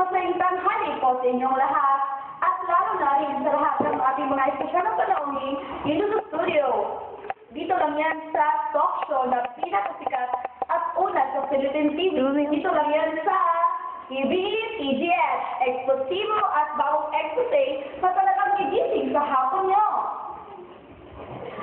masayang tanghali po sa inyong lahat at lalo na rin sa lahat ng ating mga espesyal na panahon dito sa studio. Dito lang yan sa talk show na pinakasikat at una sa Philippine TV. Dito lang yan sa TVS, TGS, eksplosibo at bagong expose na talagang gigising sa hapon nyo.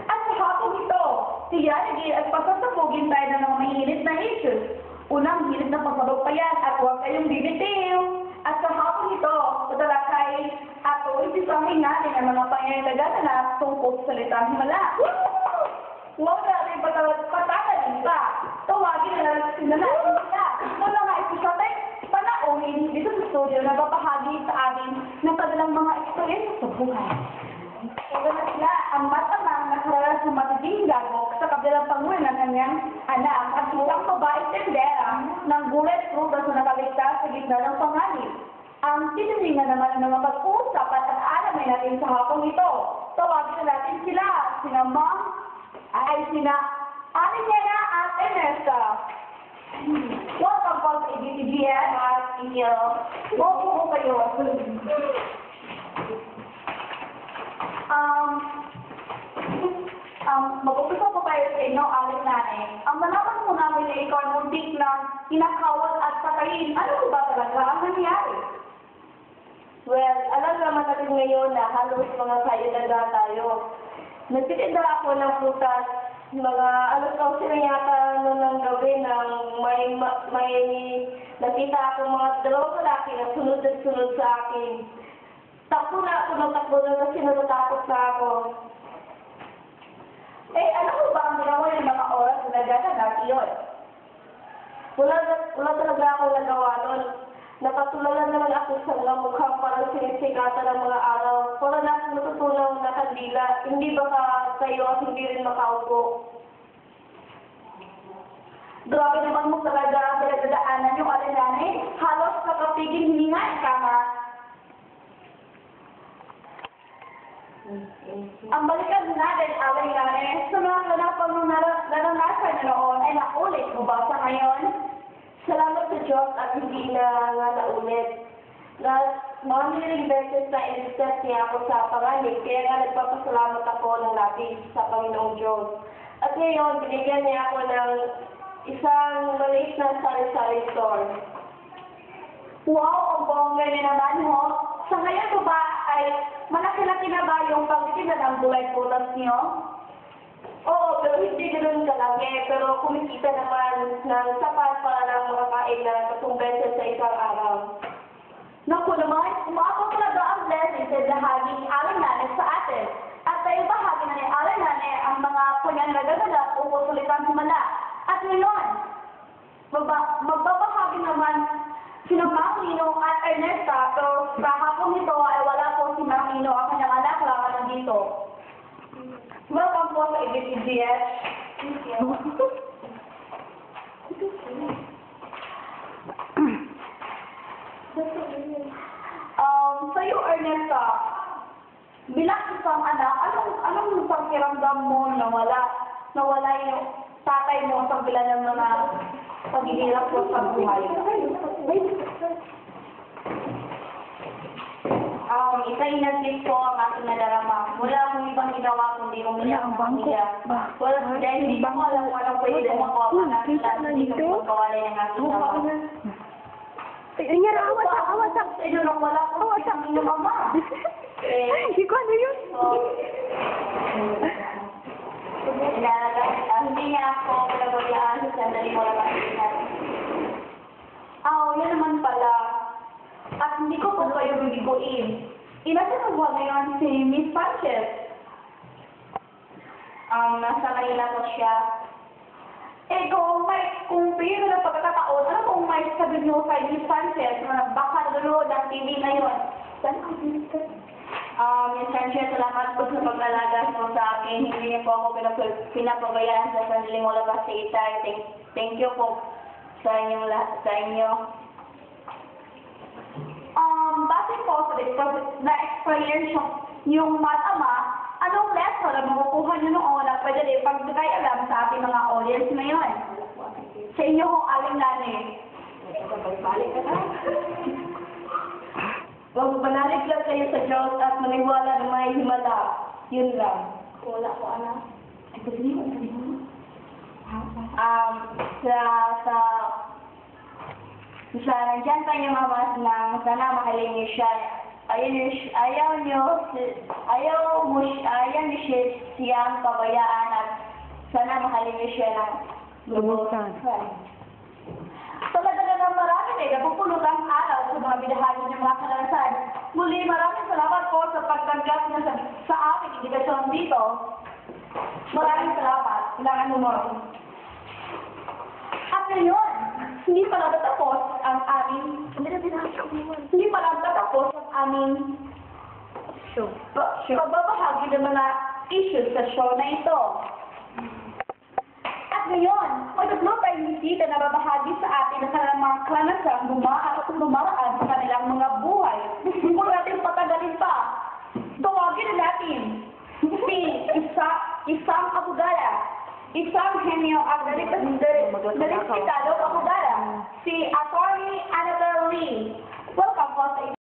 At sa hapon ito, tiyarigin at pasasabugin tayo ng mga mahilit na issues. Unang hilit na pagpapagpayan at huwag kayong bibitiw. At sa hapon ito, tatalakay at uwisahin natin ang mga pangyayari na tungkol sa salitang himala. Huwag natin patagalin pa. Tawagin na lang sila nila. Ito na nga episode panauhin dito sa studio na papahagi sa atin ng kanilang mga experience sa buhay. Ito na sila ang matamang nakararas ng matinding gagok sa kabilang pangunan ng kanyang anak at isang babaeng tendera ng gulay at prutas na nakaligtas sa gitna ng panganib. Ang tinitingan naman ng mga pag-uusap at alamin natin sa hapong ito. Tawagin na natin sila, sina Ma'am, sina Alinera at Ernesto. Welcome po sa ABCGS at inyo. Welcome po kayo. Mag-upisa po tayo sa inyo, Aling Nane. Ang malaman po namin ay ikaw ang muntik na kinakawat at patayin. Ano po ba talaga ang nangyari? Well, alam naman natin ngayon na halos mga kaedad tayo. Nagtitinda ako ng prutas, mga alas 11 na yata noon ng gabi nang may nakita ako mga dalawang lalaki na sunod at sunod sa akin. Takbo na ako ng takbo na kasi natatakot na ako. Ano po ba ang ginawa ng mga oras na nagaganap iyon? Wala talaga ako nagawa noon. Napatulalan naman ako sa mga mukhang parang sinisikatan ng mga araw. Wala na akong natutulang na kandila. Hindi baka kayo at hindi rin makaupo. Grabe naman mo talaga ang pinagdadaanan yung Aling Nane. Halos nakapigil hininga ang kama. Ang balikan natin, Aling Nane, sa mga ganapang naranasan niyo noon ay naulit mo ba sa ngayon? Salamat sa Diyos at hindi na nga naulit. Mga beses na in-step niya ako sa panganib, kaya nga nagpapasalamat ako ng labis sa Panginoong Diyos. At ngayon, binigyan niya ako ng isang maliit na sari-sari store. Wow, ang bongga niya naman ho. Sa ngayon po ba ay malaki-laki na ba yung pagtitinda ng gulay-prutas niyo? Oo, pero hindi ganoon kalaki. Pero kumikita naman ng sapat para ng mga kain na 3 beses sa isang araw. Naku naman, umabot talaga ang blessing sa bahagi ni Aling Nane sa atin. At tayo bahagi na ni Aling Nane ang mga panyanagaganap o salitang himala. At ngayon, magbabahagi naman sina Mang Nino at Ernesta, pero sa hapon nito ay wala po si Mang Nino, ang kanyang anak lang nandito. Welcome po sa ABCGS. Thank you. Sa'yo, Ernesta, bilang isang anak, anong pakiramdam mo na wala yung tatay mo sa bilang ng mga paghihirap mo sa buhay? Isa inatlis ko ang aking nadarama. Wala akong ibang ginawa kundi umiyak ng umiyak. Dahil hindi ko alam kung anong pwede magawa pa hindi ko magkawalay ng aking sama. Nyara, awas. Nung wala ko isang inyong mama. Ikaw, ano yun? Hindi niya ako pinabayaan sa sandali mo lang natin. Yan naman pala. At hindi ko po kayo bibiguin. Inasa mo ngayon si Miss Sanchez? Nasa Manila po siya. Kung pino ng pagkakataon, ano kung may sabi niyo kay Miss Sanchez na baka nanonood ng TV ngayon? Saan ako Miss Miss Sanchez, salamat po sa pag-alaga mo sa akin. Hindi niyo po ako pinapabayaan sa sandaling wala pa sa itay. Thank you po sa inyong lahat, sa inyo. Base po sa na-experience yung matama, anong lesson na makukuha nyo noon na pwede rin pagbigay alam sa ating mga audience ngayon? Sa inyo kong Aling Nane. Balik ka na. kayo sa Diyos at maniwala na may himala. Yun lang. Wala ko, anak. Ay, pwede mo. Nandyan pa yung mama ng sana mahalin niyo siya. Ayaw niyo siyang pabayaan at sana mahalin niyo siya ng Lubusan. Talaga naman marami napupulot ang araw sa mga binahagi ng mga karanasan. Muli, maraming salamat po sa pagtanggap niyo sa aking indikasyon dito. Maraming salamat. Ilangan mo mo. At ngayon, hindi pa natatapos ang aming pagbabahagi ng mga issues sa show na ito. At ngayon, magdaglo tayo bisita na babahagi sa atin ng kanilang mga karanasan dumaan sa kanilang mga buhay. Kung natin patagalin pa, tawagin na natin si Isang Abugala, isang henyo ang Daliskitalo Abugala, si Atty. Annabelle Lee. Welcome po sa